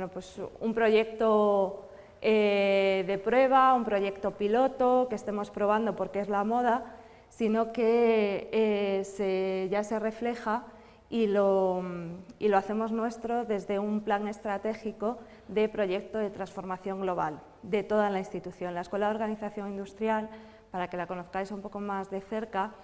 bueno, pues un proyecto de prueba, un proyecto piloto que estemos probando porque es la moda, sino que ya se refleja y lo hacemos nuestro desde un plan estratégico de proyecto de transformación global de toda la institución. La Escuela de Organización Industrial, para que la conozcáis un poco más de cerca,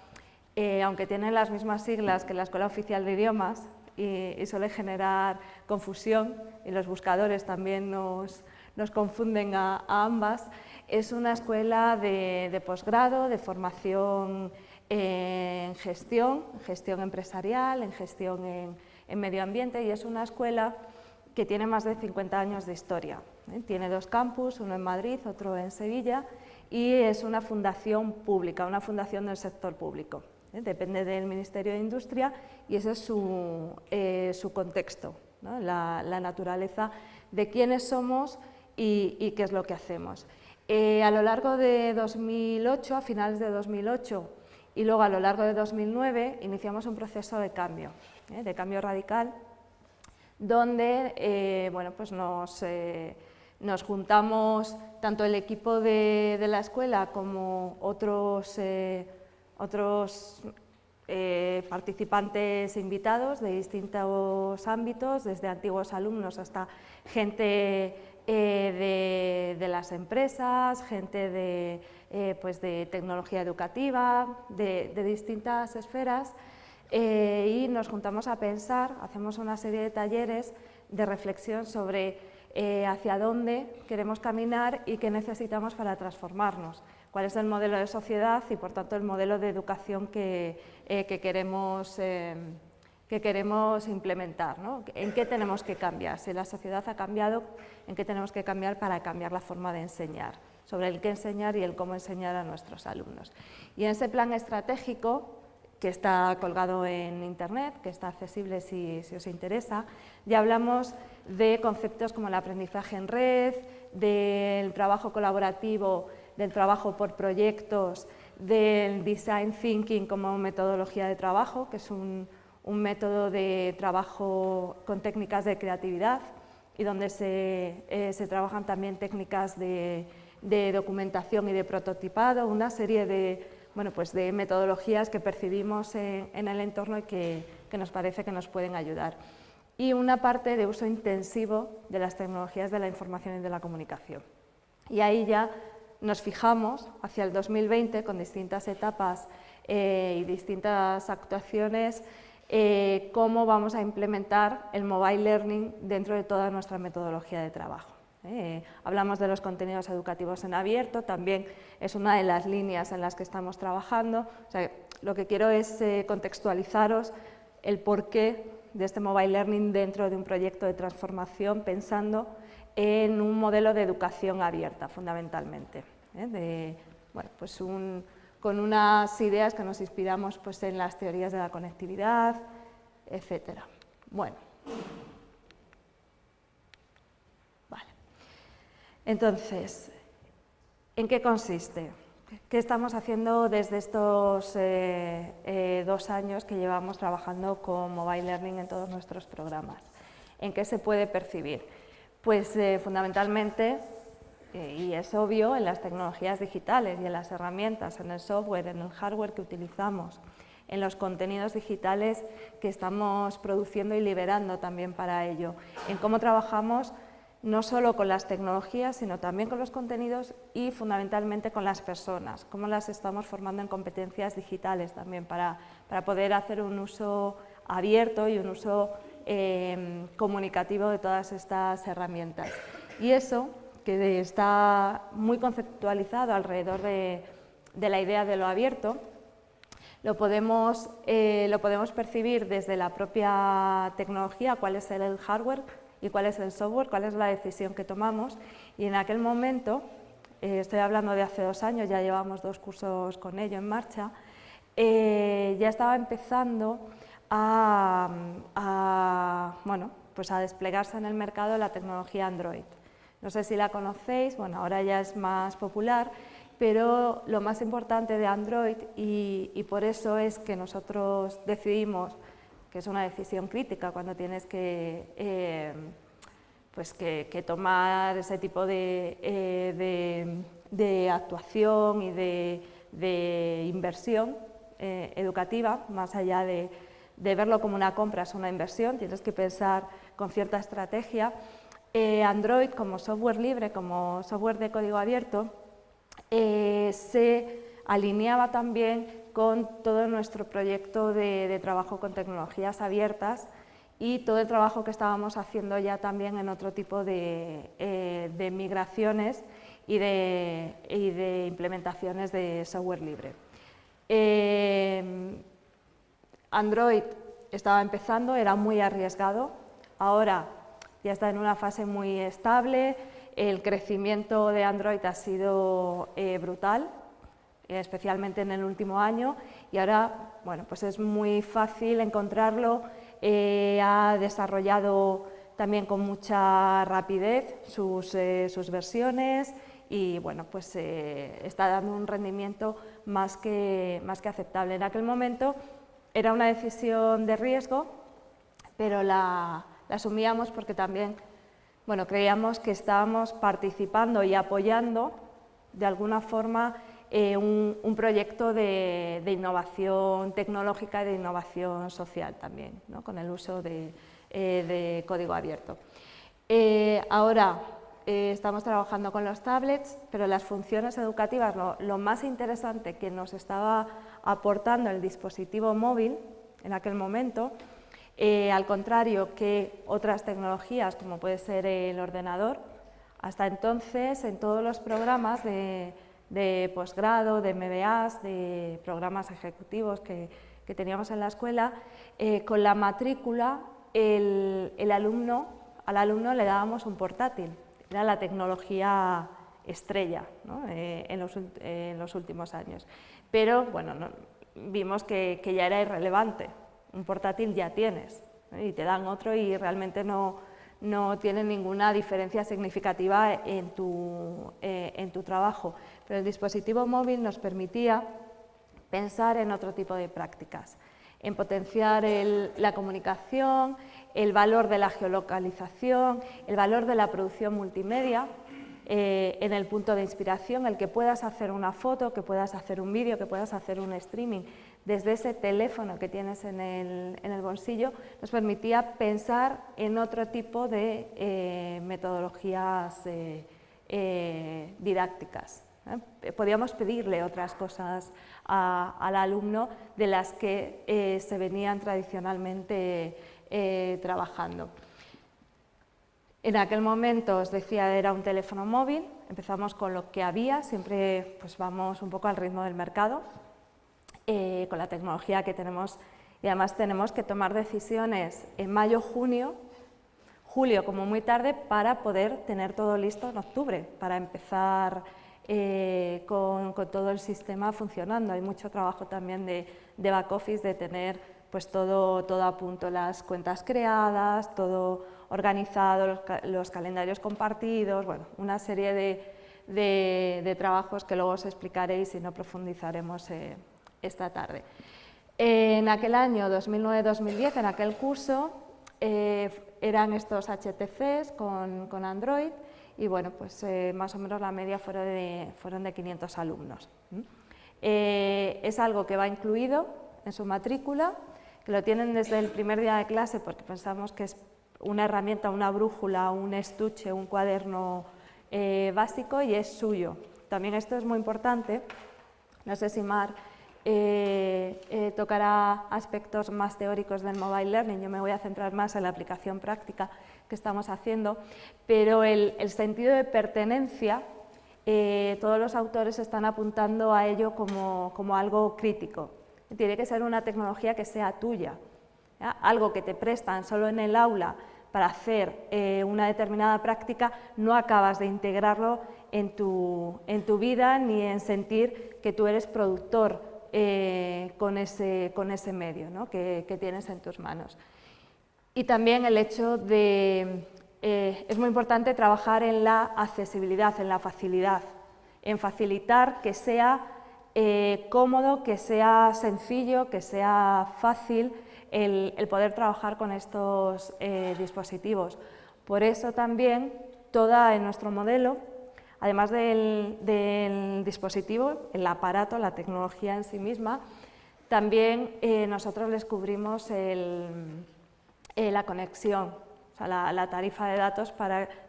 aunque tiene las mismas siglas que la Escuela Oficial de Idiomas y suele generar confusión, y los buscadores también nos confunden a ambas, es una escuela de posgrado, de formación en gestión empresarial, en gestión en medio ambiente, y es una escuela que tiene más de 50 años de historia. Tiene 2 campus, uno en Madrid, otro en Sevilla, y es una fundación pública, una fundación del sector público. Depende del Ministerio de Industria y ese es su contexto, ¿no? La naturaleza de quiénes somos y qué es lo que hacemos. A lo largo de 2008, a finales de 2008 y luego a lo largo de 2009 iniciamos un proceso de cambio radical, donde bueno, pues nos juntamos tanto el equipo de la escuela como otros participantes invitados de distintos ámbitos, desde antiguos alumnos hasta gente de las empresas, gente pues de tecnología educativa, de distintas esferas, y nos juntamos a pensar, hacemos una serie de talleres de reflexión sobre hacia dónde queremos caminar y qué necesitamos para transformarnos, cuál es el modelo de sociedad y por tanto el modelo de educación que queremos implementar, ¿no? ¿En qué tenemos que cambiar? Si la sociedad ha cambiado, ¿en qué tenemos que cambiar para cambiar la forma de enseñar? Sobre el qué enseñar y el cómo enseñar a nuestros alumnos. Y en ese plan estratégico, que está colgado en internet, que está accesible si os interesa, ya hablamos de conceptos como el aprendizaje en red, del trabajo colaborativo, del trabajo por proyectos, del design thinking como metodología de trabajo, que es un método de trabajo con técnicas de creatividad y donde se trabajan también técnicas de documentación y de prototipado, una serie de metodologías que percibimos en el entorno y que nos parece que nos pueden ayudar. Y una parte de uso intensivo de las tecnologías de la información y de la comunicación. Y ahí ya nos fijamos hacia el 2020 con distintas etapas y distintas actuaciones cómo vamos a implementar el mobile learning dentro de toda nuestra metodología de trabajo. Hablamos de los contenidos educativos en abierto, también es una de las líneas en las que estamos trabajando. O sea, lo que quiero es contextualizaros el porqué de este mobile learning dentro de un proyecto de transformación, pensando en un modelo de educación abierta, fundamentalmente. Con unas ideas que nos inspiramos pues, en las teorías de la conectividad, etc. Bueno. Entonces, ¿en qué consiste? ¿Qué estamos haciendo desde estos 2 años que llevamos trabajando con Mobile Learning en todos nuestros programas? ¿En qué se puede percibir? Pues fundamentalmente, y es obvio, en las tecnologías digitales y en las herramientas, en el software, en el hardware que utilizamos, en los contenidos digitales que estamos produciendo y liberando también para ello, en cómo trabajamos no solo con las tecnologías, sino también con los contenidos y fundamentalmente con las personas, cómo las estamos formando en competencias digitales también para poder hacer un uso abierto y un uso comunicativo de todas estas herramientas. Y eso, que está muy conceptualizado alrededor de la idea de lo abierto, lo podemos percibir desde la propia tecnología, cuál es el hardware, y cuál es el software, cuál es la decisión que tomamos. Y en aquel momento, estoy hablando de hace 2 años, ya llevamos 2 cursos con ello en marcha, ya estaba empezando a desplegarse en el mercado la tecnología Android. No sé si la conocéis, bueno, ahora ya es más popular, pero lo más importante de Android, y por eso es que nosotros decidimos, que es una decisión crítica cuando tienes que pues que tomar ese tipo de actuación y de inversión educativa, más allá de verlo como una compra, es una inversión, tienes que pensar con cierta estrategia. Android, como software libre, como software de código abierto, se alineaba también con todo nuestro proyecto de trabajo con tecnologías abiertas y todo el trabajo que estábamos haciendo ya también en otro tipo de migraciones y de implementaciones de software libre. Android estaba empezando, era muy arriesgado, ahora ya está en una fase muy estable, el crecimiento de Android ha sido brutal, especialmente en el último año, y ahora bueno, pues es muy fácil encontrarlo, ha desarrollado también con mucha rapidez sus versiones y bueno, pues está dando un rendimiento más que aceptable. En aquel momento era una decisión de riesgo, pero la asumíamos porque también bueno, creíamos que estábamos participando y apoyando de alguna forma un proyecto de innovación tecnológica y de innovación social también, ¿no? Con el uso de código abierto. Ahora estamos trabajando con los tablets, pero las funciones educativas, lo más interesante que nos estaba aportando el dispositivo móvil en aquel momento, al contrario que otras tecnologías como puede ser el ordenador, hasta entonces en todos los programas de posgrado, de MBAs, de programas ejecutivos que teníamos en la escuela, con la matrícula al alumno le dábamos un portátil, era la tecnología estrella, ¿no? en los últimos años. Pero bueno, vimos que ya era irrelevante, un portátil ya tienes, ¿no? Y te dan otro y realmente no tiene ninguna diferencia significativa en tu trabajo. Pero el dispositivo móvil nos permitía pensar en otro tipo de prácticas, en potenciar la comunicación, el valor de la geolocalización, el valor de la producción multimedia, en el punto de inspiración, el que puedas hacer una foto, que puedas hacer un vídeo, que puedas hacer un streaming desde ese teléfono que tienes en el bolsillo, nos permitía pensar en otro tipo de metodologías didácticas. Podíamos pedirle otras cosas al alumno de las que se venían tradicionalmente trabajando. En aquel momento, os decía, era un teléfono móvil, empezamos con lo que había, siempre pues, vamos un poco al ritmo del mercado, con la tecnología que tenemos, y además tenemos que tomar decisiones en mayo, junio, julio como muy tarde, para poder tener todo listo en octubre, para empezar con todo el sistema funcionando. Hay mucho trabajo también de back office, de tener pues, todo a punto, las cuentas creadas, todo organizado, los calendarios compartidos, bueno, una serie de trabajos que luego os explicaréis y no profundizaremos esta tarde. En aquel año 2009-2010, en aquel curso, eran estos HTCs con Android y bueno, pues más o menos la media fueron de 500 alumnos. Es algo que va incluido en su matrícula, que lo tienen desde el primer día de clase porque pensamos que es una herramienta, una brújula, un estuche, un cuaderno básico y es suyo. También esto es muy importante, no sé si Mar tocará aspectos más teóricos del mobile learning, yo me voy a centrar más en la aplicación práctica que estamos haciendo, pero el sentido de pertenencia, todos los autores están apuntando a ello como algo crítico. Tiene que ser una tecnología que sea tuya, ¿ya? Algo que te prestan solo en el aula para hacer una determinada práctica, no acabas de integrarlo en tu vida ni en sentir que tú eres productor con ese medio, ¿no? que tienes en tus manos. Y también el hecho de, es muy importante trabajar en la accesibilidad, en la facilidad, en facilitar que sea cómodo, que sea sencillo, que sea fácil el poder trabajar con estos dispositivos, Por eso también, en nuestro modelo, además del dispositivo, el aparato, la tecnología en sí misma, también nosotros les cubrimos la conexión, o sea, la tarifa de datos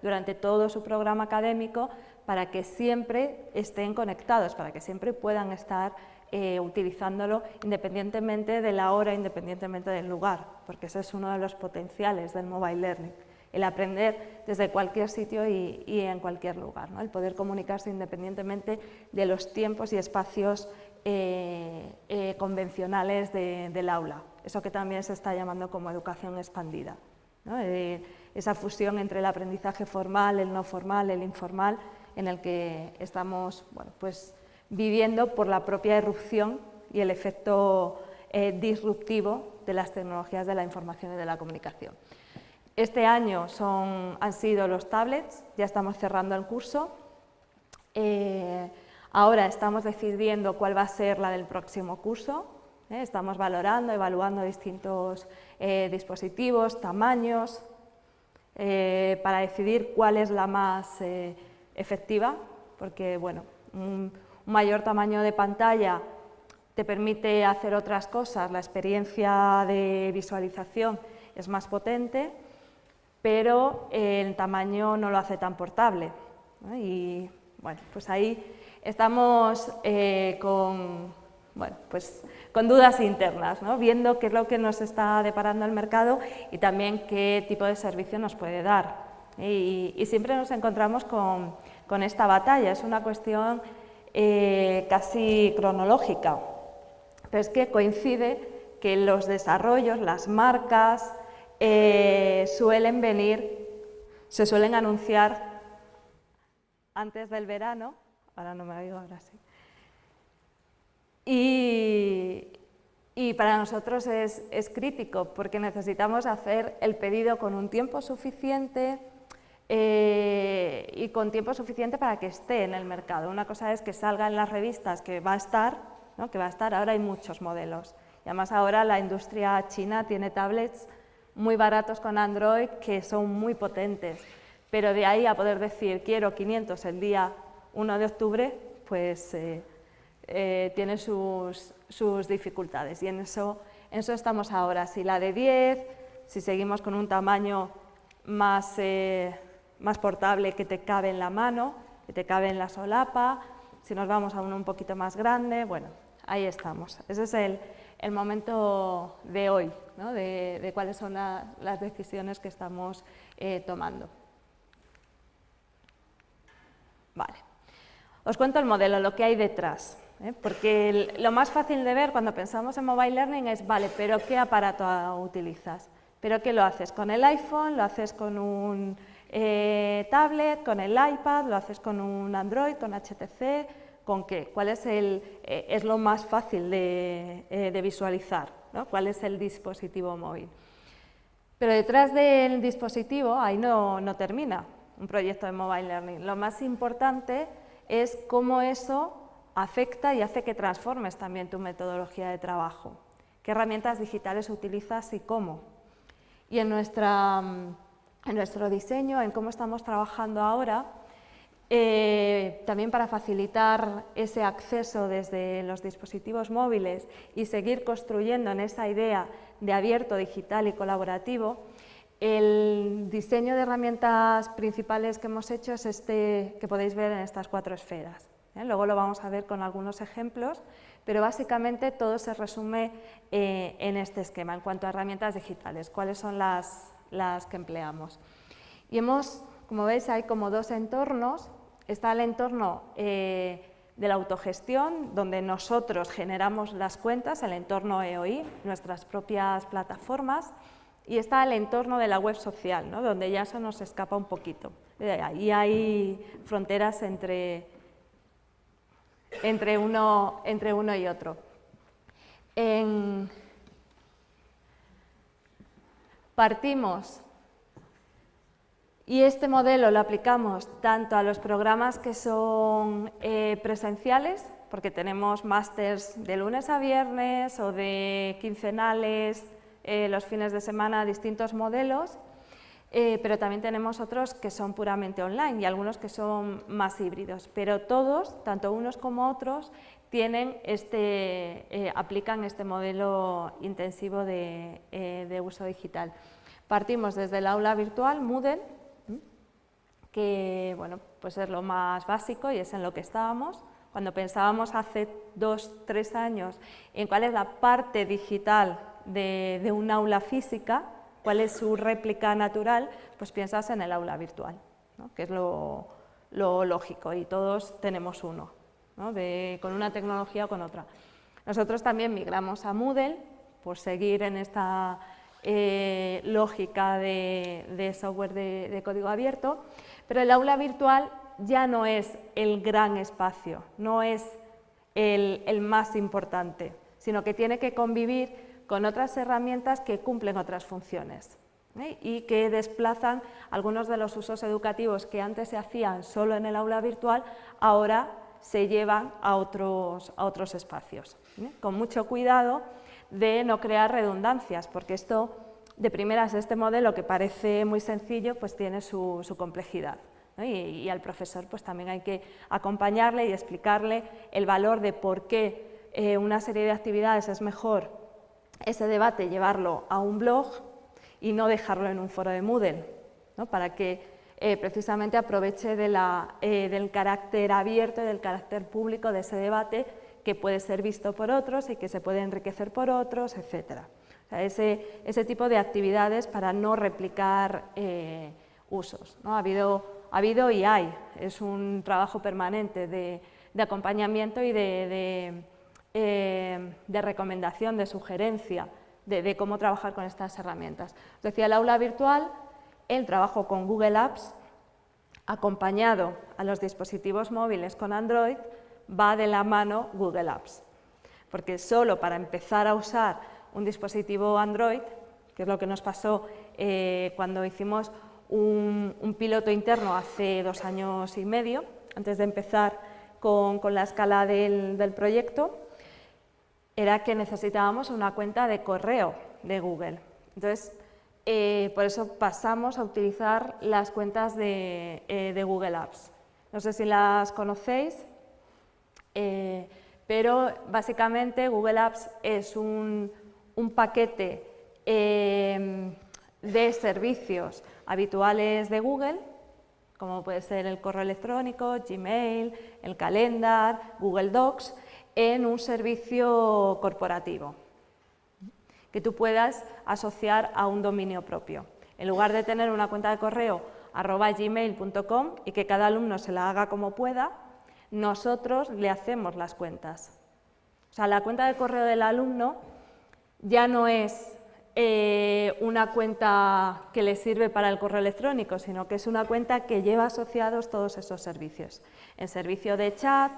durante todo su programa académico, para que siempre estén conectados, para que siempre puedan estar utilizándolo independientemente de la hora, independientemente del lugar, porque ese es uno de los potenciales del mobile learning, el aprender desde cualquier sitio y en cualquier lugar, ¿no? El poder comunicarse independientemente de los tiempos y espacios convencionales del aula, eso que también se está llamando como educación expandida, ¿no? Esa fusión entre el aprendizaje formal, el no formal, el informal, en el que estamos pues, viviendo por la propia irrupción y el efecto disruptivo de las tecnologías de la información y de la comunicación. Este año han sido los tablets, ya estamos cerrando el curso. Ahora estamos decidiendo cuál va a ser la del próximo curso. Estamos evaluando distintos dispositivos, tamaños, para decidir cuál es la más efectiva, porque bueno, un mayor tamaño de pantalla te permite hacer otras cosas, la experiencia de visualización es más potente, pero el tamaño no lo hace tan portable, ¿no? Y bueno, pues ahí estamos con dudas internas, ¿no? Viendo qué es lo que nos está deparando el mercado y también qué tipo de servicio nos puede dar. Y siempre nos encontramos con esta batalla, es una cuestión casi cronológica, pero es que coincide que los desarrollos, las marcas, se suelen anunciar antes del verano, ahora no me oigo, ahora sí, y para nosotros es crítico porque necesitamos hacer el pedido con un tiempo suficiente y con tiempo suficiente para que esté en el mercado. Una cosa es que salga en las revistas que va a estar, ¿no? Que va a estar, ahora hay muchos modelos y además ahora la industria china tiene tablets muy baratos con Android que son muy potentes, pero de ahí a poder decir quiero 500 el día 1 de octubre, pues tiene sus dificultades y en eso estamos ahora. Si la de 10, si seguimos con un tamaño más portable que te cabe en la mano, que te cabe en la solapa, si nos vamos a uno un poquito más grande, bueno, ahí estamos. Ese es el momento de hoy, ¿no? de cuáles son las decisiones que estamos tomando. Vale. Os cuento el modelo, lo que hay detrás, porque lo más fácil de ver cuando pensamos en mobile learning es, vale, pero ¿qué aparato utilizas? ¿Pero qué lo haces? ¿Con el iPhone? ¿Lo haces con un tablet? ¿Con el iPad? ¿Lo haces con un Android? ¿Con HTC? ¿Con qué? ¿Cuál es lo más fácil de visualizar, ¿no? ¿Cuál es el dispositivo móvil? Pero detrás del dispositivo, ahí no termina un proyecto de mobile learning. Lo más importante es cómo eso afecta y hace que transformes también tu metodología de trabajo. ¿Qué herramientas digitales utilizas y cómo? Y en nuestro diseño, en cómo estamos trabajando ahora, también para facilitar ese acceso desde los dispositivos móviles y seguir construyendo en esa idea de abierto, digital y colaborativo, el diseño de herramientas principales que hemos hecho es este que podéis ver en estas 4 esferas. Luego lo vamos a ver con algunos ejemplos, pero básicamente todo se resume en este esquema en cuanto a herramientas digitales, cuáles son las que empleamos. Y como veis, hay como 2 entornos. Está el entorno de la autogestión, donde nosotros generamos las cuentas, el entorno EOI, nuestras propias plataformas, y está el entorno de la web social, ¿no? Donde ya eso nos escapa un poquito. Ahí hay fronteras entre uno y otro. Partimos, y este modelo lo aplicamos tanto a los programas que son presenciales, porque tenemos másters de lunes a viernes o de quincenales, los fines de semana, distintos modelos, pero también tenemos otros que son puramente online y algunos que son más híbridos, pero todos, tanto unos como otros, aplican este modelo intensivo de uso digital. Partimos desde el aula virtual, Moodle, que bueno, pues es lo más básico y es en lo que estábamos. Cuando pensábamos hace 2-3 años en cuál es la parte digital de un aula física, cuál es su réplica natural, pues piensas en el aula virtual, ¿no? Que es lo lógico, y todos tenemos uno, ¿no? Con una tecnología o con otra. Nosotros también migramos a Moodle por seguir en esta lógica de software de código abierto, pero el aula virtual ya no es el gran espacio, no es el más importante, sino que tiene que convivir con otras herramientas que cumplen otras funciones, y que desplazan algunos de los usos educativos que antes se hacían solo en el aula virtual, ahora se llevan a otros espacios, con mucho cuidado de no crear redundancias, porque esto, de primeras, este modelo que parece muy sencillo, pues tiene su complejidad, ¿no? Y al profesor pues también hay que acompañarle y explicarle el valor de por qué una serie de actividades es mejor ese debate llevarlo a un blog y no dejarlo en un foro de Moodle, ¿no? Para que precisamente aproveche del carácter abierto y del carácter público de ese debate, que puede ser visto por otros y que se puede enriquecer por otros, etc. O sea, ese tipo de actividades para no replicar usos, ¿no? Ha habido y hay, es un trabajo permanente de acompañamiento y de recomendación, de sugerencia de cómo trabajar con estas herramientas. Os decía, el aula virtual, el trabajo con Google Apps, acompañado a los dispositivos móviles con Android, va de la mano Google Apps, porque solo para empezar a usar un dispositivo Android, que es lo que nos pasó cuando hicimos un piloto interno hace 2 años y medio, antes de empezar con la escala del proyecto, era que necesitábamos una cuenta de correo de Google. Entonces, por eso pasamos a utilizar las cuentas de Google Apps. No sé si las conocéis, pero básicamente Google Apps es un paquete de servicios habituales de Google, como puede ser el correo electrónico, Gmail, el calendar, Google Docs, en un servicio corporativo que tú puedas asociar a un dominio propio. En lugar de tener una cuenta de correo @gmail.com y que cada alumno se la haga como pueda, nosotros le hacemos las cuentas. O sea, la cuenta de correo del alumno ya no es una cuenta que le sirve para el correo electrónico, sino que es una cuenta que lleva asociados todos esos servicios. El servicio de chat,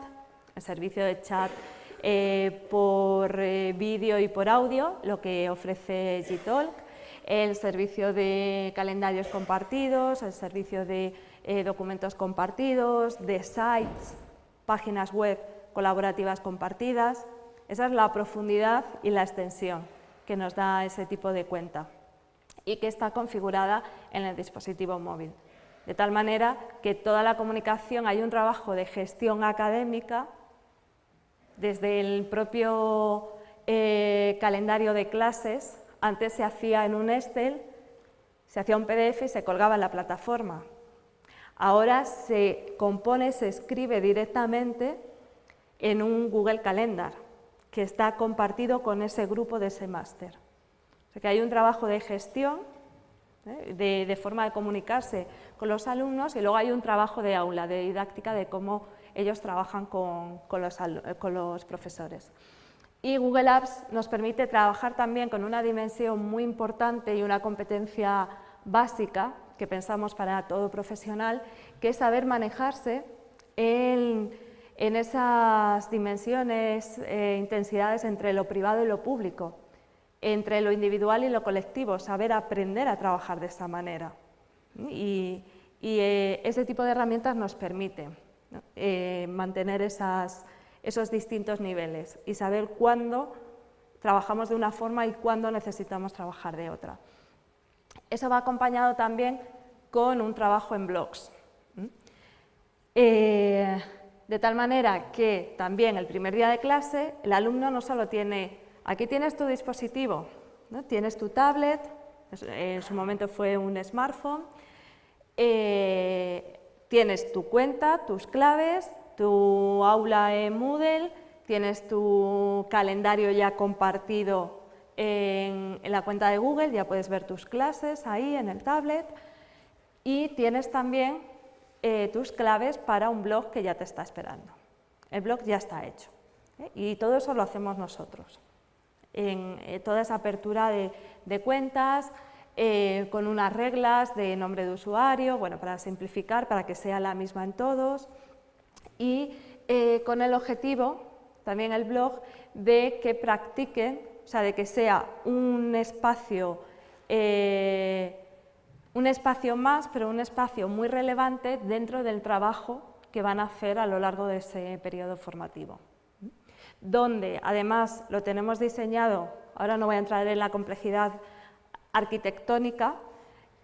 por vídeo y por audio, lo que ofrece Gtalk, el servicio de calendarios compartidos, el servicio de documentos compartidos, de sites, páginas web colaborativas compartidas. Esa es la profundidad y la extensión que nos da ese tipo de cuenta y que está configurada en el dispositivo móvil. De tal manera que toda la comunicación, hay un trabajo de gestión académica desde el propio calendario de clases. Antes se hacía en un Excel, se hacía un PDF y se colgaba en la plataforma. Ahora se compone, se escribe directamente en un Google Calendar, que está compartido con ese grupo de ese máster. O sea que hay un trabajo de gestión, de forma de comunicarse con los alumnos, y luego hay un trabajo de aula, de didáctica, de cómo ellos trabajan con los profesores. Y Google Apps nos permite trabajar también con una dimensión muy importante y una competencia básica que pensamos para todo profesional, que es saber manejarse en esas dimensiones, intensidades entre lo privado y lo público, entre lo individual y lo colectivo, saber aprender a trabajar de esa manera. Y ese tipo de herramientas nos permite, ¿no?, mantener esos distintos niveles y saber cuándo trabajamos de una forma y cuándo necesitamos trabajar de otra. Eso va acompañado también con un trabajo en blogs. De tal manera que también el primer día de clase el alumno no solo tiene, aquí tienes tu dispositivo, ¿no? Tienes tu tablet, en su momento fue un smartphone, tienes tu cuenta, tus claves, tu aula en Moodle, tienes tu calendario ya compartido en la cuenta de Google, ya puedes ver tus clases ahí en el tablet y tienes también tus claves para un blog que ya te está esperando. El blog ya está hecho y todo eso lo hacemos nosotros. En toda esa apertura de cuentas, con unas reglas de nombre de usuario, bueno, para simplificar, para que sea la misma en todos y con el objetivo, también el blog, de que practiquen, o sea, de que sea un espacio más, pero un espacio muy relevante dentro del trabajo que van a hacer a lo largo de ese periodo formativo. Donde además lo tenemos diseñado, ahora no voy a entrar en la complejidad arquitectónica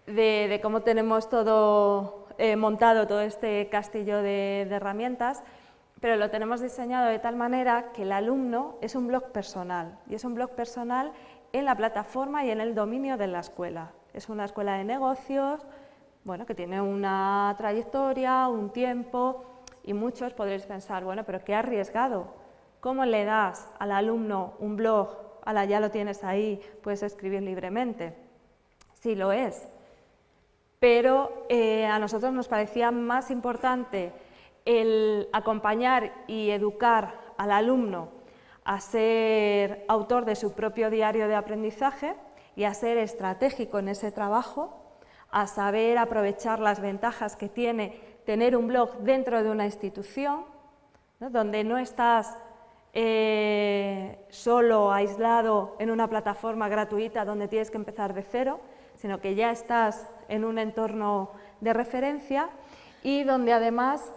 de cómo tenemos todo montado, todo este castillo de herramientas, pero lo tenemos diseñado de tal manera que el alumno es un blog personal, y es un blog personal en la plataforma y en el dominio de la escuela. Es una escuela de negocios, bueno, que tiene una trayectoria, un tiempo, y muchos podréis pensar, bueno, pero qué arriesgado. ¿Cómo le das al alumno un blog? Ya lo tienes ahí, puedes escribir libremente. Sí lo es, pero a nosotros nos parecía más importante el acompañar y educar al alumno a ser autor de su propio diario de aprendizaje y a ser estratégico en ese trabajo, a saber aprovechar las ventajas que tiene tener un blog dentro de una institución, ¿no? Donde no estás solo, aislado en una plataforma gratuita donde tienes que empezar de cero, sino que ya estás en un entorno de referencia y donde además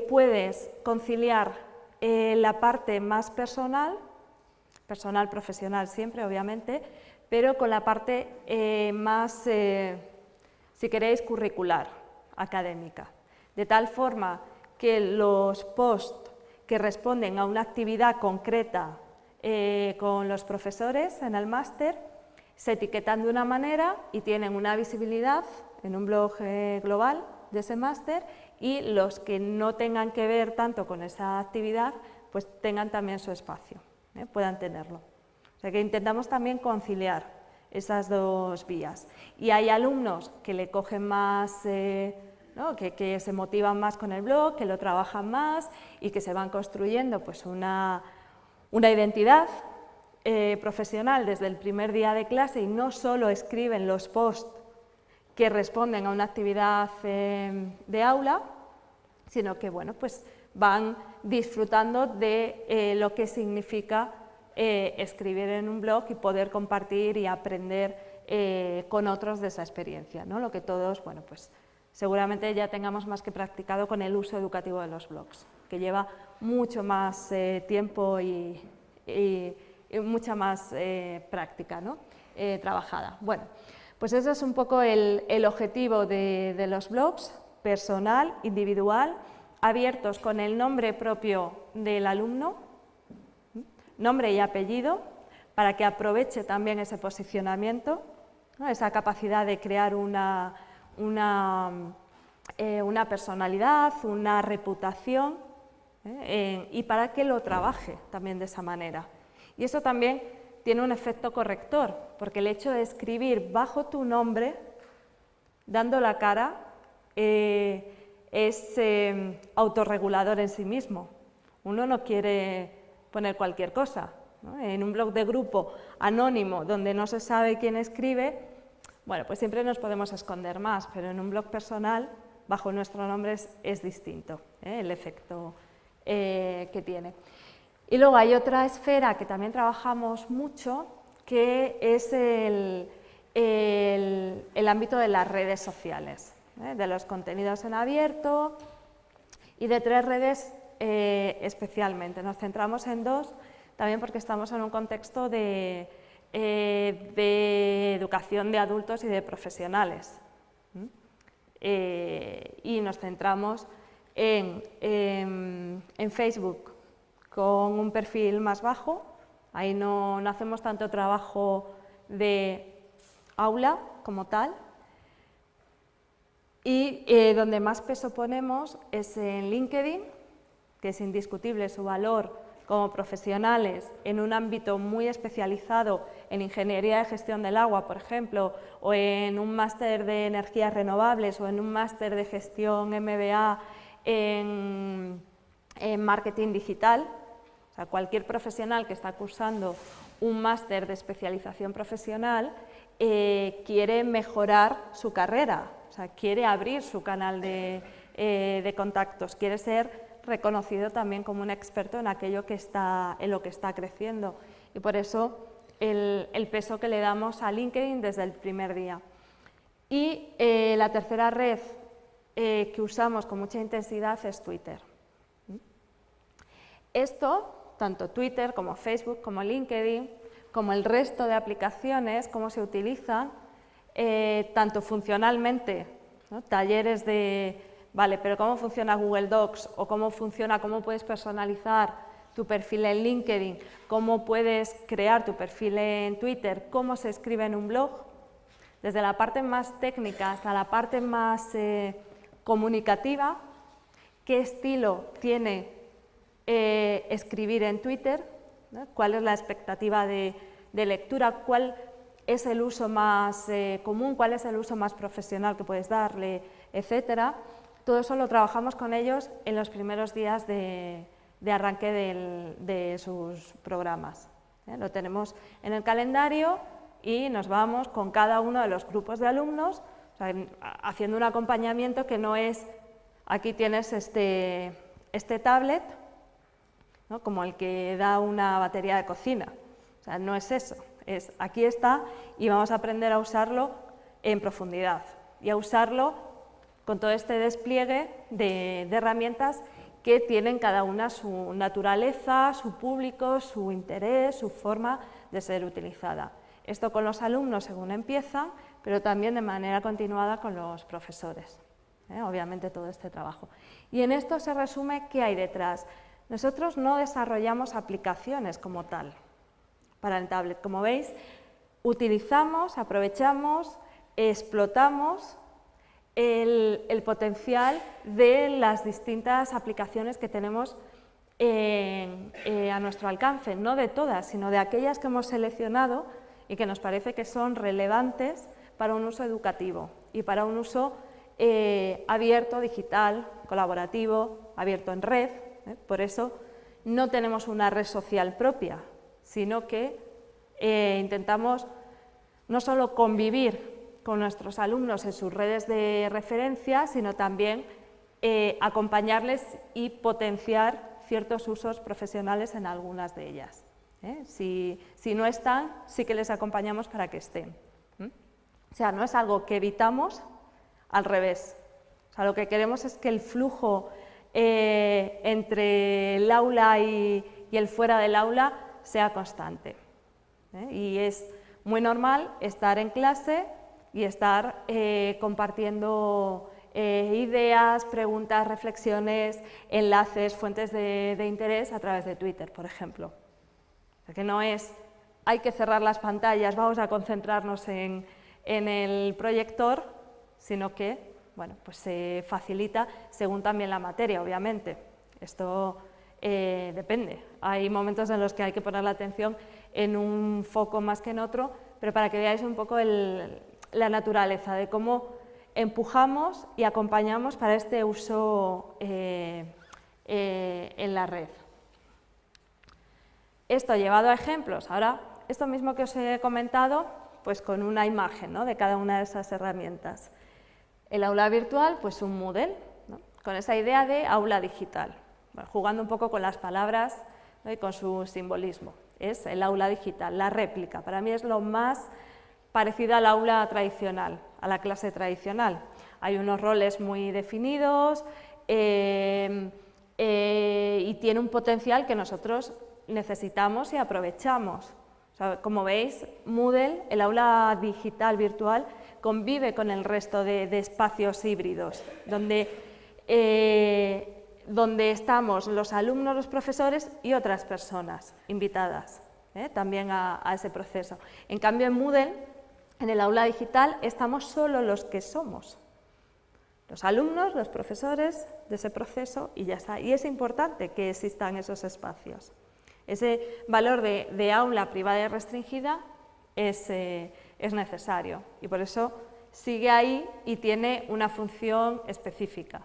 puedes conciliar la parte más personal, profesional siempre, obviamente, pero con la parte más, si queréis, curricular, académica. De tal forma que los posts que responden a una actividad concreta con los profesores en el máster se etiquetan de una manera y tienen una visibilidad en un blog global de ese máster, y los que no tengan que ver tanto con esa actividad, pues tengan también su espacio, puedan tenerlo. O sea que intentamos también conciliar esas dos vías. Y hay alumnos que le cogen más, ¿no? que se motivan más con el blog, que lo trabajan más y que se van construyendo pues una identidad profesional desde el primer día de clase y no solo escriben los posts que responden a una actividad de aula, sino que bueno, pues van disfrutando de lo que significa escribir en un blog y poder compartir y aprender con otros de esa experiencia, ¿no? Lo que todos, bueno, pues seguramente ya tengamos más que practicado con el uso educativo de los blogs, que lleva mucho más tiempo y mucha más práctica, ¿no? Trabajada. Bueno, pues ese es un poco el objetivo de los blogs, personal, individual, abiertos con el nombre propio del alumno, nombre y apellido, para que aproveche también ese posicionamiento, ¿no? Esa capacidad de crear una personalidad, una reputación, y para que lo trabaje también de esa manera. Y eso también tiene un efecto corrector, porque el hecho de escribir bajo tu nombre, dando la cara, es autorregulador en sí mismo. Uno no quiere poner cualquier cosa, ¿no? En un blog de grupo anónimo donde no se sabe quién escribe, bueno, pues siempre nos podemos esconder más, pero en un blog personal, bajo nuestro nombre es distinto, el efecto que tiene. Y luego hay otra esfera que también trabajamos mucho, que es el ámbito de las redes sociales, de los contenidos en abierto y de 3 redes especialmente. Nos centramos en 2, también porque estamos en un contexto de educación de adultos y de profesionales. y nos centramos en Facebook con un perfil más bajo. Ahí no hacemos tanto trabajo de aula como tal. Y donde más peso ponemos es en LinkedIn, que es indiscutible su valor como profesionales en un ámbito muy especializado en ingeniería de gestión del agua, por ejemplo, o en un máster de energías renovables o en un máster de gestión MBA en marketing digital. O sea, cualquier profesional que está cursando un máster de especialización profesional quiere mejorar su carrera, o sea, quiere abrir su canal de contactos, quiere ser reconocido también como un experto en aquello en lo que está creciendo. Y por eso el peso que le damos a LinkedIn desde el primer día. Y la tercera red que usamos con mucha intensidad es Twitter. Esto, tanto Twitter como Facebook, como LinkedIn, como el resto de aplicaciones, cómo se utilizan, tanto funcionalmente, ¿no? Talleres de, vale, pero cómo funciona Google Docs o cómo puedes personalizar tu perfil en LinkedIn, cómo puedes crear tu perfil en Twitter, cómo se escribe en un blog, desde la parte más técnica hasta la parte más comunicativa, qué estilo tiene escribir en Twitter, ¿no? Cuál es la expectativa de lectura, cuál es el uso más común, cuál es el uso más profesional que puedes darle, etcétera. Todo eso lo trabajamos con ellos en los primeros días de arranque de sus programas. Lo tenemos en el calendario y nos vamos con cada uno de los grupos de alumnos, o sea, haciendo un acompañamiento que no es, aquí tienes este tablet, ¿no? Como el que da una batería de cocina, o sea, no es eso, es aquí está y vamos a aprender a usarlo en profundidad y a usarlo con todo este despliegue de herramientas que tienen cada una su naturaleza, su público, su interés, su forma de ser utilizada. Esto con los alumnos según empiezan, pero también de manera continuada con los profesores, obviamente todo este trabajo. Y en esto se resume qué hay detrás. Nosotros no desarrollamos aplicaciones como tal para el tablet. Como veis, utilizamos, aprovechamos, explotamos el potencial de las distintas aplicaciones que tenemos a nuestro alcance, no de todas, sino de aquellas que hemos seleccionado y que nos parece que son relevantes para un uso educativo y para un uso abierto, digital, colaborativo, abierto en red. Por eso no tenemos una red social propia, sino que intentamos no solo convivir con nuestros alumnos en sus redes de referencia, sino también acompañarles y potenciar ciertos usos profesionales en algunas de ellas. Si no están, sí que les acompañamos para que estén. O sea, no es algo que evitamos, al revés. O sea, lo que queremos es que el flujo entre el aula y el fuera del aula sea constante. Y es muy normal estar en clase y estar compartiendo ideas, preguntas, reflexiones, enlaces, fuentes de interés a través de Twitter, por ejemplo. O sea, que no es, hay que cerrar las pantallas, vamos a concentrarnos en el proyector, sino que bueno, pues se facilita según también la materia, obviamente. Esto depende. Hay momentos en los que hay que poner la atención en un foco más que en otro, pero para que veáis un poco la naturaleza de cómo empujamos y acompañamos para este uso en la red. Esto llevado a ejemplos. Ahora, esto mismo que os he comentado, pues con una imagen, ¿no?, de cada una de esas herramientas. El aula virtual, pues un Moodle, ¿no?, con esa idea de aula digital, bueno, jugando un poco con las palabras, ¿no?, y con su simbolismo. Es el aula digital, la réplica. Para mí es lo más parecido al aula tradicional, a la clase tradicional. Hay unos roles muy definidos y tiene un potencial que nosotros necesitamos y aprovechamos. O sea, como veis, Moodle, el aula digital virtual, convive con el resto de espacios híbridos, donde estamos los alumnos, los profesores y otras personas invitadas también a ese proceso. En cambio, en Moodle, en el aula digital, estamos solo los que somos, los alumnos, los profesores de ese proceso y ya está. Y es importante que existan esos espacios. Ese valor de aula privada y restringida es necesario y por eso sigue ahí y tiene una función específica.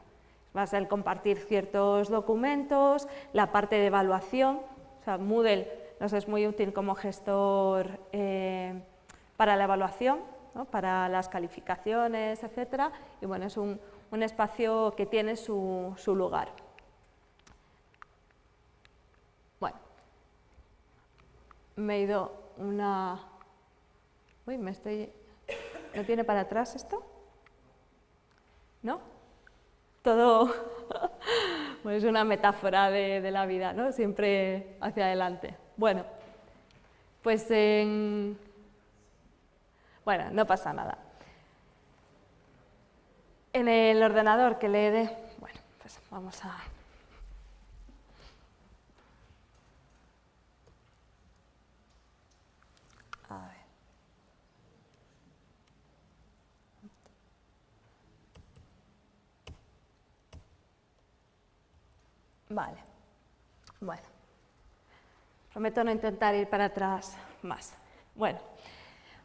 Va a ser el compartir ciertos documentos, la parte de evaluación. O sea, Moodle nos es muy útil como gestor para la evaluación, ¿no? Para las calificaciones, etcétera. Y bueno, es un espacio que tiene su lugar. Bueno, me he ido una... Uy, ¿No tiene para atrás esto? ¿No? Todo bueno, es una metáfora de la vida, ¿no? Siempre hacia adelante. Bueno, pues bueno, no pasa nada. En el ordenador que le dé... Bueno, pues vamos a... A ver. Vale. Bueno. Prometo no intentar ir para atrás más. Bueno.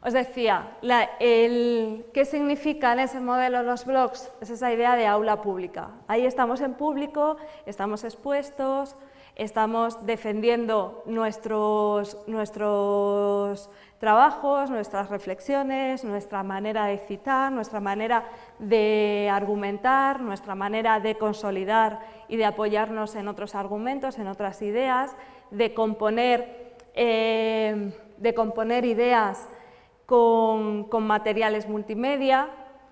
Os decía, ¿qué significan ese modelo los blogs? Es esa idea de aula pública. Ahí estamos en público, estamos expuestos, estamos defendiendo nuestros trabajos, nuestras reflexiones, nuestra manera de citar, nuestra manera de argumentar, nuestra manera de consolidar y de apoyarnos en otros argumentos, en otras ideas, de componer ideas con materiales multimedia,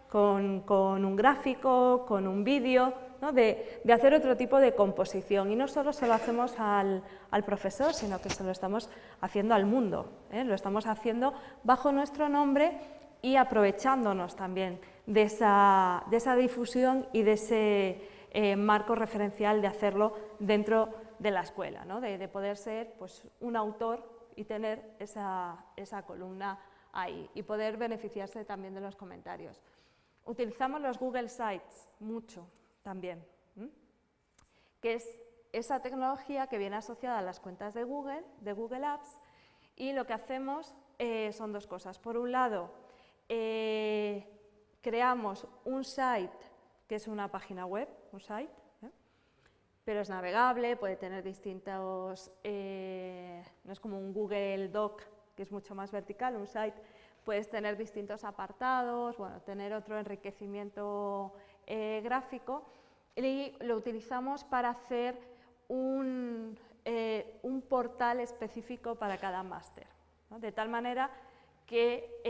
con un gráfico, con un vídeo, ¿no? de hacer otro tipo de composición. Y no solo se lo hacemos al profesor, sino que se lo estamos haciendo al mundo. Lo estamos haciendo bajo nuestro nombre y aprovechándonos también de esa difusión y de ese marco referencial de hacerlo dentro de la escuela, ¿no? de poder ser pues, un autor y tener esa columna ahí y poder beneficiarse también de los comentarios. Utilizamos los Google Sites mucho también, que es esa tecnología que viene asociada a las cuentas de Google Apps, y lo que hacemos son dos cosas. Por un lado, creamos un site que es una página web, un site, pero es navegable, puede tener distintos, no es como un Google Doc, que es mucho más vertical, un site puedes tener distintos apartados, bueno, tener otro enriquecimiento gráfico, y lo utilizamos para hacer un portal específico para cada máster, ¿no? De tal manera que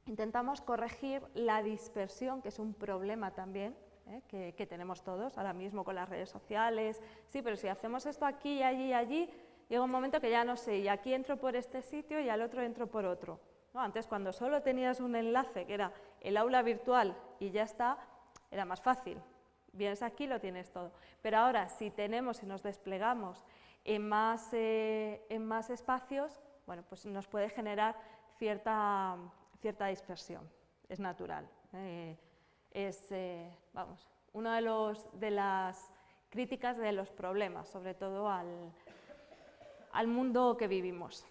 intentamos corregir la dispersión, que es un problema también, que tenemos todos ahora mismo con las redes sociales. Sí, pero si hacemos esto aquí, allí y allí, llega un momento que ya no sé, y aquí entro por este sitio y al otro entro por otro, ¿no? Antes, cuando solo tenías un enlace, que era el aula virtual y ya está, era más fácil. Vienes aquí, lo tienes todo. Pero ahora, si tenemos y nos desplegamos en más espacios, bueno, pues nos puede generar cierta dispersión. Es natural. Vamos, una de las críticas de los problemas, sobre todo al mundo que vivimos.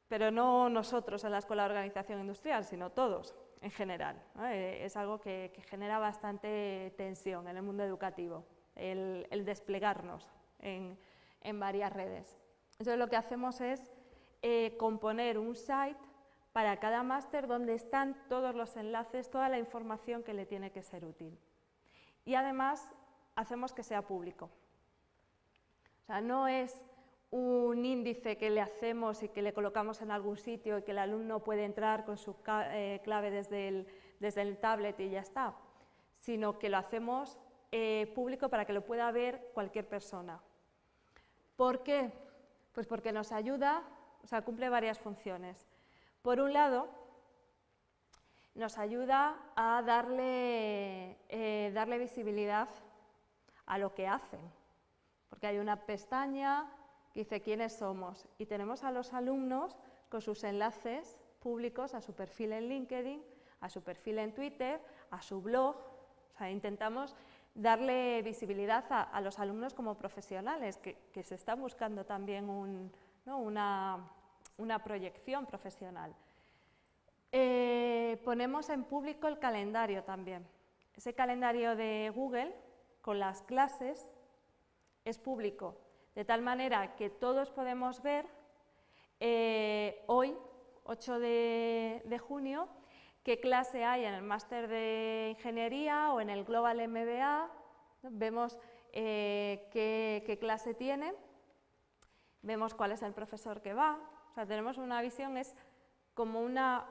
Pero no nosotros en la Escuela de Organización Industrial, sino todos en general, ¿no? Es algo que genera bastante tensión en el mundo educativo, el desplegarnos en varias redes. Entonces lo que hacemos es componer un site para cada máster donde están todos los enlaces, toda la información que le tiene que ser útil. Y además hacemos que sea público. O sea, no es un índice que le hacemos y que le colocamos en algún sitio y que el alumno puede entrar con su clave desde el tablet y ya está, sino que lo hacemos público para que lo pueda ver cualquier persona. ¿Por qué? Pues porque nos ayuda, o sea, cumple varias funciones. Por un lado, nos ayuda a darle visibilidad a lo que hacen, porque hay una pestaña que dice quiénes somos y tenemos a los alumnos con sus enlaces públicos a su perfil en LinkedIn, a su perfil en Twitter, a su blog. O sea, intentamos darle visibilidad a los alumnos como profesionales que se están buscando también una proyección profesional. Ponemos en público el calendario también. Ese calendario de Google con las clases es público, de tal manera que todos podemos ver hoy, 8 de junio, qué clase hay en el máster de ingeniería o en el Global MBA, ¿no? Vemos qué clase tiene, vemos cuál es el profesor que va, o sea, tenemos una visión, es como una,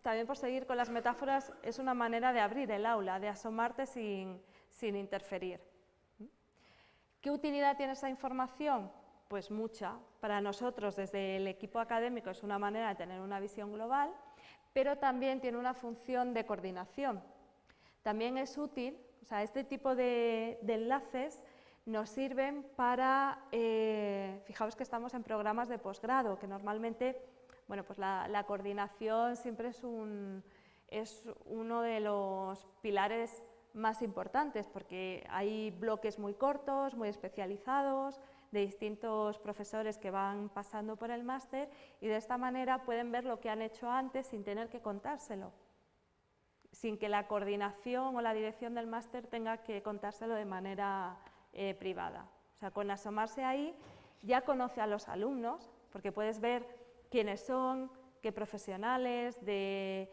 también por seguir con las metáforas, es una manera de abrir el aula, de asomarte sin interferir. ¿Qué utilidad tiene esa información? Pues mucha. Para nosotros, desde el equipo académico, es una manera de tener una visión global, pero también tiene una función de coordinación. También es útil, o sea, este tipo de enlaces nos sirven para, fijaos que estamos en programas de posgrado, que normalmente, bueno, pues la coordinación siempre es uno de los pilares más importantes, porque hay bloques muy cortos, muy especializados, de distintos profesores que van pasando por el máster y de esta manera pueden ver lo que han hecho antes sin tener que contárselo, sin que la coordinación o la dirección del máster tenga que contárselo de manera privada. O sea, con asomarse ahí ya conoce a los alumnos, porque puedes ver quiénes son, qué profesionales, qué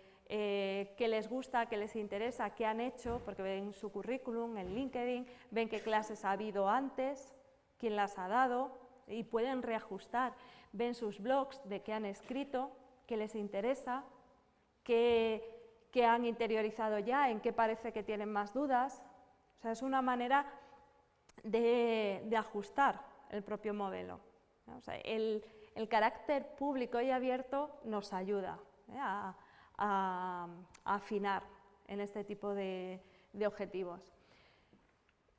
les gusta, qué les interesa, qué han hecho, porque ven su currículum en LinkedIn, ven qué clases ha habido antes, quién las ha dado y pueden reajustar, ven sus blogs de qué han escrito, qué les interesa, qué han interiorizado ya, en qué parece que tienen más dudas. O sea, es una manera de ajustar el propio modelo, ¿no? O sea, el carácter público y abierto nos ayuda a afinar en este tipo de objetivos.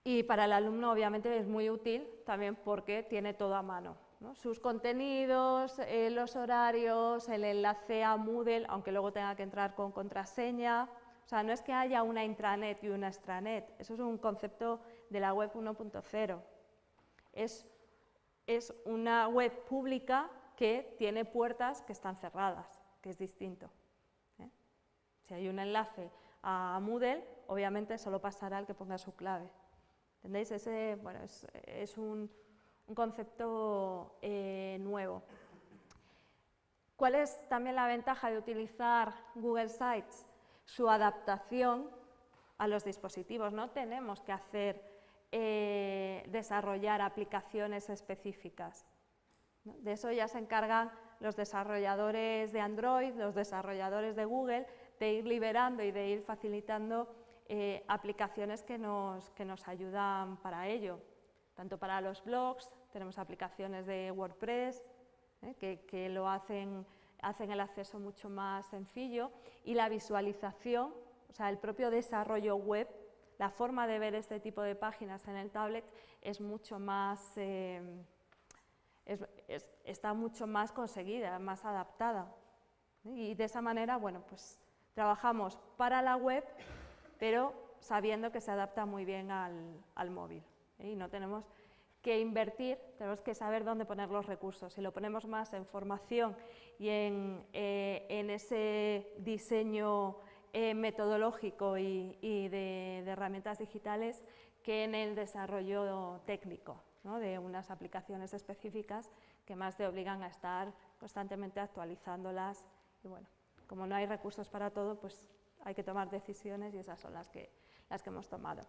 Y para el alumno obviamente es muy útil también porque tiene todo a mano, ¿no? Sus contenidos, los horarios, el enlace a Moodle, aunque luego tenga que entrar con contraseña. O sea, no es que haya una intranet y una extranet, eso es un concepto de la web 1.0. Es una web pública que tiene puertas que están cerradas, que es distinto. Si hay un enlace a Moodle, obviamente solo pasará el que ponga su clave. ¿Entendéis? Bueno, es un concepto nuevo. ¿Cuál es también la ventaja de utilizar Google Sites? Su adaptación a los dispositivos. No tenemos que desarrollar aplicaciones específicas, ¿no? De eso ya se encargan los desarrolladores de Android, los desarrolladores de Google, de ir liberando y de ir facilitando aplicaciones que nos ayudan para ello. Tanto para los blogs, tenemos aplicaciones de WordPress que lo hacen el acceso mucho más sencillo, y la visualización, o sea, el propio desarrollo web, la forma de ver este tipo de páginas en el tablet es mucho más, está mucho más conseguida, más adaptada. Y de esa manera, bueno, pues trabajamos para la web, pero sabiendo que se adapta muy bien al móvil. Y no tenemos que invertir, tenemos que saber dónde poner los recursos. Si lo ponemos más en formación y en ese diseño metodológico y de herramientas digitales, que en el desarrollo técnico, ¿no? De unas aplicaciones específicas que más te obligan a estar constantemente actualizándolas. Y bueno, como no hay recursos para todo, pues hay que tomar decisiones y esas son las que hemos tomado.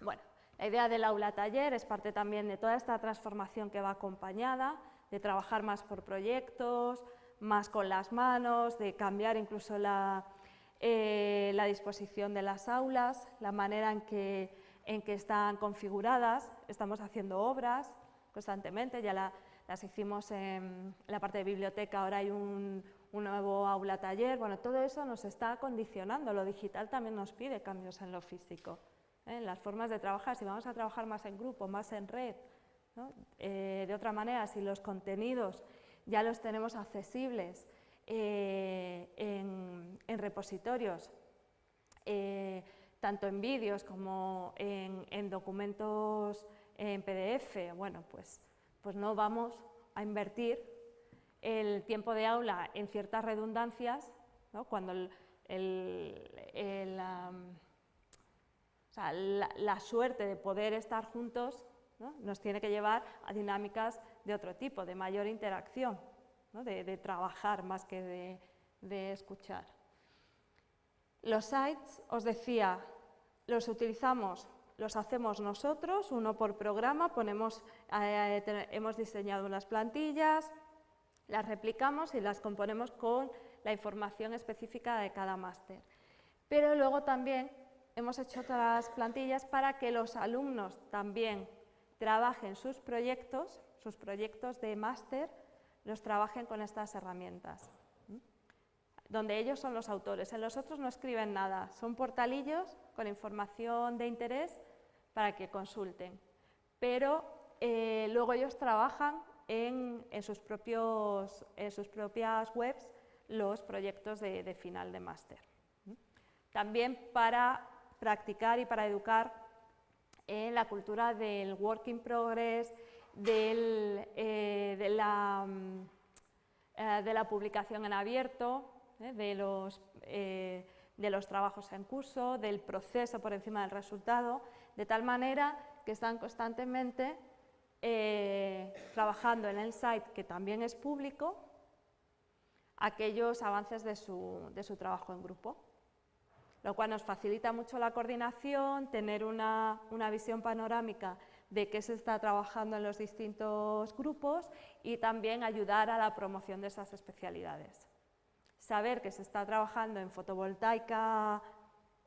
Bueno, la idea del aula taller es parte también de toda esta transformación que va acompañada, de trabajar más por proyectos, más con las manos, de cambiar incluso la disposición de las aulas, la manera en que están configuradas. Estamos haciendo obras constantemente, ya las hicimos en la parte de biblioteca, ahora hay un un nuevo aula taller, bueno, todo eso nos está condicionando, lo digital también nos pide cambios en lo físico, en las formas de trabajar, si vamos a trabajar más en grupo, más en red, ¿no? De otra manera, si los contenidos ya los tenemos accesibles en repositorios, tanto en vídeos como en documentos en PDF, bueno, pues no vamos a invertir el tiempo de aula en ciertas redundancias, ¿no? Cuando la suerte de poder estar juntos, ¿no? Nos tiene que llevar a dinámicas de otro tipo, de mayor interacción, ¿no? de trabajar más que de escuchar. Los sites, os decía, los utilizamos, los hacemos nosotros, uno por programa, hemos diseñado unas plantillas, las replicamos y las componemos con la información específica de cada máster. Pero luego también hemos hecho otras plantillas para que los alumnos también trabajen sus proyectos de máster, los trabajen con estas herramientas, donde ellos son los autores. En los otros no escriben nada, son portalillos con información de interés para que consulten, pero luego ellos trabajan en sus propias webs los proyectos de final de máster. También para practicar y para educar en la cultura del work in progress, de la publicación en abierto, de los trabajos en curso, del proceso por encima del resultado, de tal manera que están constantemente trabajando en el site, que también es público, aquellos avances de su trabajo en grupo, lo cual nos facilita mucho la coordinación, tener una visión panorámica de qué se está trabajando en los distintos grupos y también ayudar a la promoción de esas especialidades. Saber que se está trabajando en fotovoltaica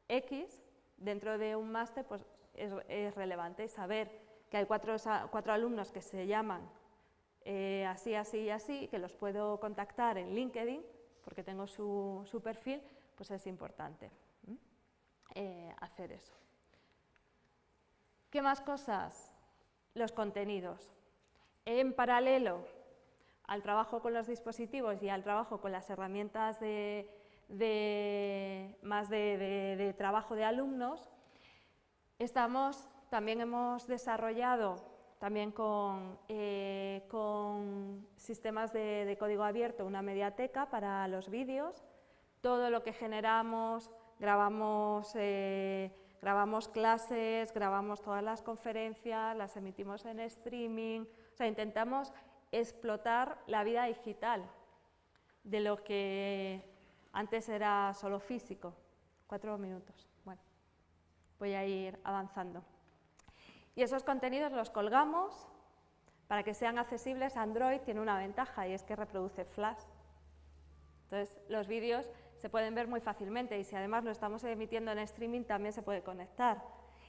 X dentro de un máster pues es relevante, saber que hay cuatro alumnos que se llaman así, así y así, que los puedo contactar en LinkedIn porque tengo su perfil, pues es importante hacer eso. ¿Qué más cosas? Los contenidos. En paralelo al trabajo con los dispositivos y al trabajo con las herramientas de trabajo de alumnos, también hemos desarrollado, también con sistemas de código abierto, una mediateca para los vídeos. Todo lo que generamos, grabamos clases, grabamos todas las conferencias, las emitimos en streaming, o sea, intentamos explotar la vida digital de lo que antes era solo físico. 4 minutos, bueno, voy a ir avanzando. Y esos contenidos los colgamos para que sean accesibles. Android tiene una ventaja y es que reproduce Flash. Entonces, los vídeos se pueden ver muy fácilmente y si además lo estamos emitiendo en streaming también se puede conectar.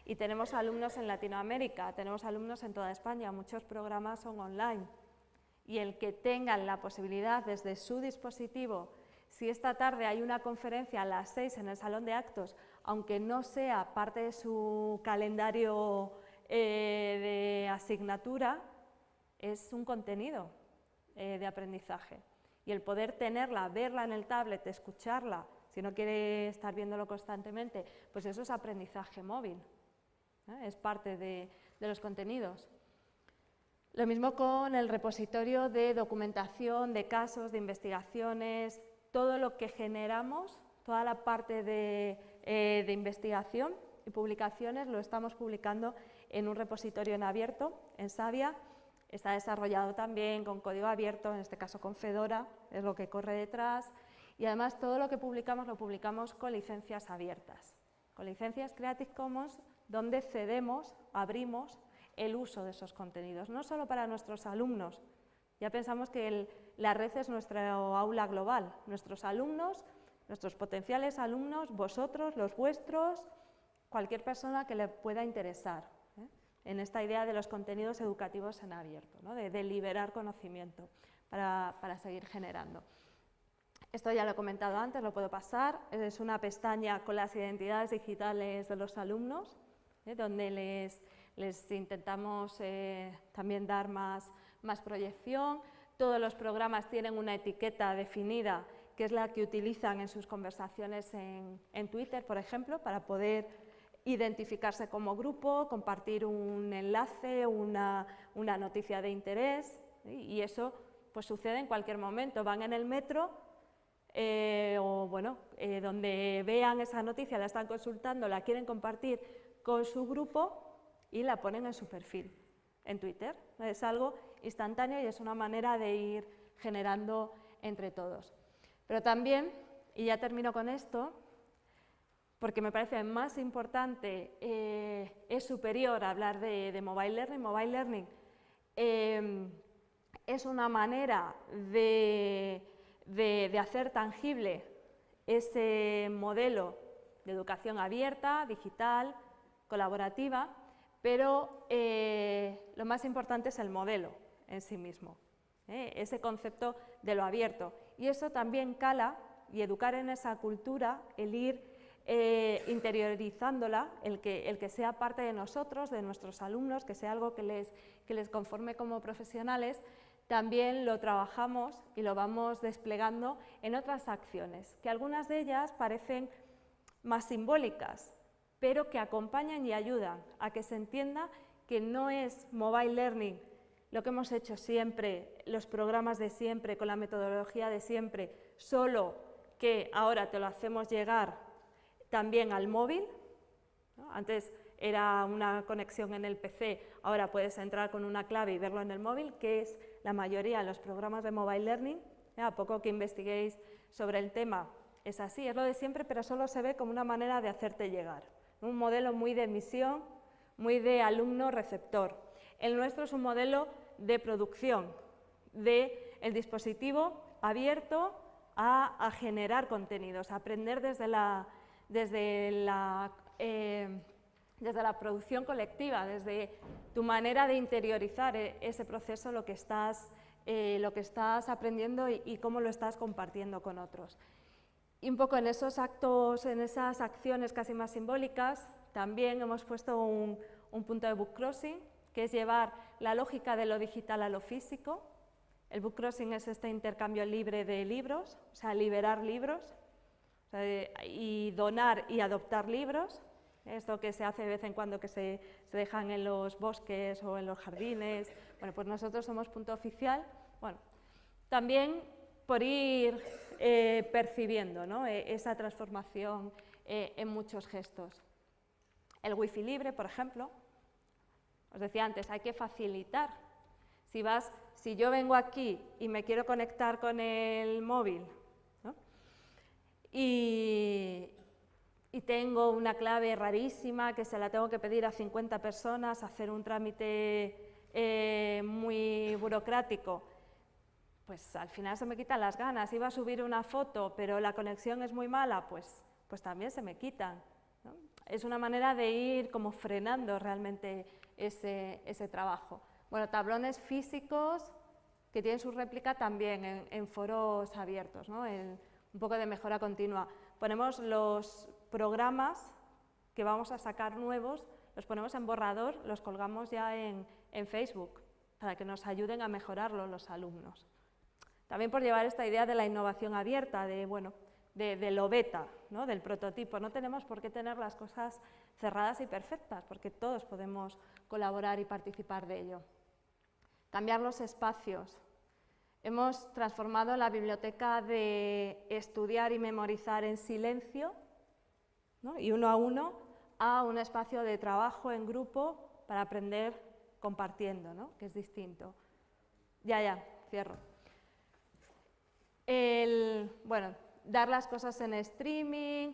Y tenemos alumnos en Latinoamérica, tenemos alumnos en toda España, muchos programas son online. Y el que tengan la posibilidad desde su dispositivo, si esta tarde hay una conferencia a las 6 en el salón de actos, aunque no sea parte de su calendario de asignatura, es un contenido de aprendizaje. Y el poder tenerla, verla en el tablet, escucharla, si no quiere estar viéndolo constantemente, pues eso es aprendizaje móvil, es parte de los contenidos. Lo mismo con el repositorio de documentación, de casos, de investigaciones, todo lo que generamos, toda la parte de investigación y publicaciones lo estamos publicando en un repositorio en abierto, en Savia. Está desarrollado también con código abierto, en este caso con Fedora, es lo que corre detrás. Y además todo lo que publicamos lo publicamos con licencias abiertas, con licencias Creative Commons, donde cedemos, abrimos el uso de esos contenidos, no solo para nuestros alumnos. Ya pensamos que la red es nuestra aula global, nuestros alumnos, nuestros potenciales alumnos, vosotros, los vuestros, cualquier persona que le pueda interesar, en esta idea de los contenidos educativos en abierto, ¿no? de liberar conocimiento para seguir generando. Esto ya lo he comentado antes, lo puedo pasar. Es una pestaña con las identidades digitales de los alumnos, donde les intentamos también dar más proyección. Todos los programas tienen una etiqueta definida, que es la que utilizan en sus conversaciones en Twitter, por ejemplo, para poder identificarse como grupo, compartir un enlace, una noticia de interés, y eso pues sucede en cualquier momento. Van en el metro o bueno, donde vean esa noticia, la están consultando, la quieren compartir con su grupo y la ponen en su perfil en Twitter. Es algo instantáneo y es una manera de ir generando entre todos. Pero también, y ya termino con esto, porque me parece más importante, es superior a hablar de Mobile Learning. Mobile Learning es una manera de hacer tangible ese modelo de educación abierta, digital, colaborativa, pero lo más importante es el modelo en sí mismo, ese concepto de lo abierto. Y eso también cala, y educar en esa cultura, el ir interiorizándola, el que sea parte de nosotros, de nuestros alumnos, que sea algo que les conforme como profesionales, también lo trabajamos y lo vamos desplegando en otras acciones, que algunas de ellas parecen más simbólicas, pero que acompañan y ayudan a que se entienda que no es Mobile Learning lo que hemos hecho siempre, los programas de siempre, con la metodología de siempre, solo que ahora te lo hacemos llegar también al móvil, ¿no? Antes era una conexión en el PC, ahora puedes entrar con una clave y verlo en el móvil, que es la mayoría de los programas de Mobile Learning. A poco que investiguéis sobre el tema, es así, es lo de siempre, pero solo se ve como una manera de hacerte llegar. Un modelo muy de emisión, muy de alumno-receptor. El nuestro es un modelo de producción, de el dispositivo abierto a generar contenidos, a aprender desde la producción colectiva, desde tu manera de interiorizar ese proceso, lo que estás aprendiendo y cómo lo estás compartiendo con otros. Y un poco en esos actos, en esas acciones casi más simbólicas, también hemos puesto un punto de book crossing, que es llevar la lógica de lo digital a lo físico. El book crossing es este intercambio libre de libros, o sea, liberar libros, o sea, y donar y adoptar libros. Esto que se hace de vez en cuando, que se dejan en los bosques o en los jardines. Bueno, pues nosotros somos punto oficial. Bueno, también por ir percibiendo, ¿no?, esa transformación en muchos gestos. El wifi libre, por ejemplo, os decía antes, hay que facilitar. Si yo vengo aquí y me quiero conectar con el móvil, ¿no?, y tengo una clave rarísima que se la tengo que pedir a 50 personas, hacer un trámite muy burocrático, pues al final se me quitan las ganas. Iba a subir una foto, pero la conexión es muy mala, pues también se me quitan, ¿no? Es una manera de ir como frenando realmente ese trabajo. Bueno, tablones físicos que tienen su réplica también en foros abiertos, ¿no?, un poco de mejora continua. Ponemos los programas que vamos a sacar nuevos, los ponemos en borrador, los colgamos ya en Facebook, para que nos ayuden a mejorarlo los alumnos. También por llevar esta idea de la innovación abierta, de lo beta, ¿no?, del prototipo. No tenemos por qué tener las cosas cerradas y perfectas, porque todos podemos colaborar y participar de ello. Cambiar los espacios. Hemos transformado la biblioteca de estudiar y memorizar en silencio, ¿no?, y uno a uno, a un espacio de trabajo en grupo para aprender compartiendo, ¿no?, que es distinto. Ya, cierro. Bueno, dar las cosas en streaming,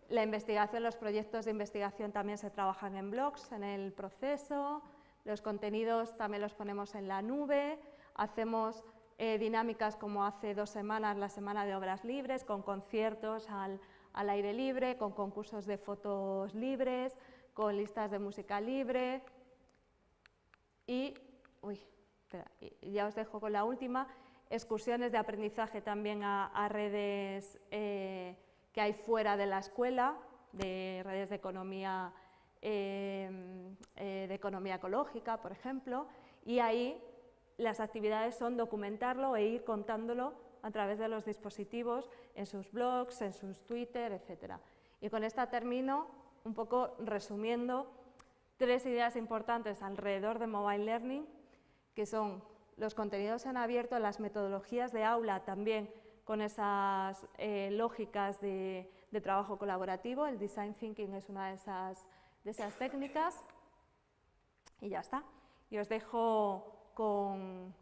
la investigación, los proyectos de investigación también se trabajan en blogs, en el proceso, los contenidos también los ponemos en la nube, hacemos dinámicas como hace 2 semanas, la Semana de Obras Libres, con conciertos al aire libre, con concursos de fotos libres, con listas de música libre. Y ya os dejo con la última, excursiones de aprendizaje también a redes que hay fuera de la escuela, de redes de economía ecológica, por ejemplo, y ahí las actividades son documentarlo e ir contándolo a través de los dispositivos, en sus blogs, en sus Twitter, etc. Y con esta termino un poco resumiendo 3 ideas importantes alrededor de Mobile Learning, que son los contenidos en abierto, las metodologías de aula también con esas lógicas de trabajo colaborativo. El Design Thinking es una de esas técnicas. Y ya está. Y os dejo con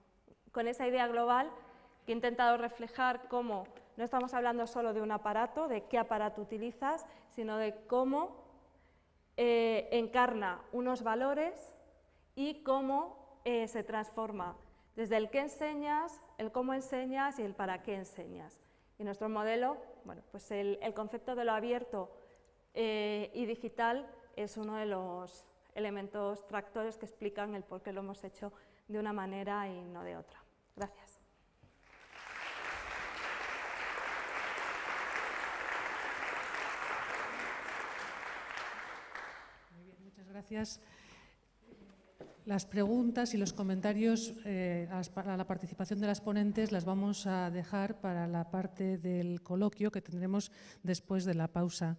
esa idea global que he intentado reflejar cómo no estamos hablando solo de un aparato, de qué aparato utilizas, sino de cómo encarna unos valores y cómo se transforma desde el qué enseñas, el cómo enseñas y el para qué enseñas. Y nuestro modelo, bueno, pues el concepto de lo abierto y digital es uno de los elementos tractores que explican el por qué lo hemos hecho de una manera y no de otra. Gracias. Muy bien, muchas gracias. Las preguntas y los comentarios para la participación de las ponentes las vamos a dejar para la parte del coloquio que tendremos después de la pausa.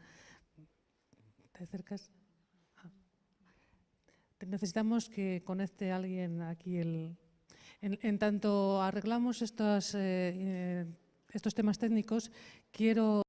¿Te acercas? Necesitamos que conecte alguien aquí. En tanto arreglamos estos temas técnicos, quiero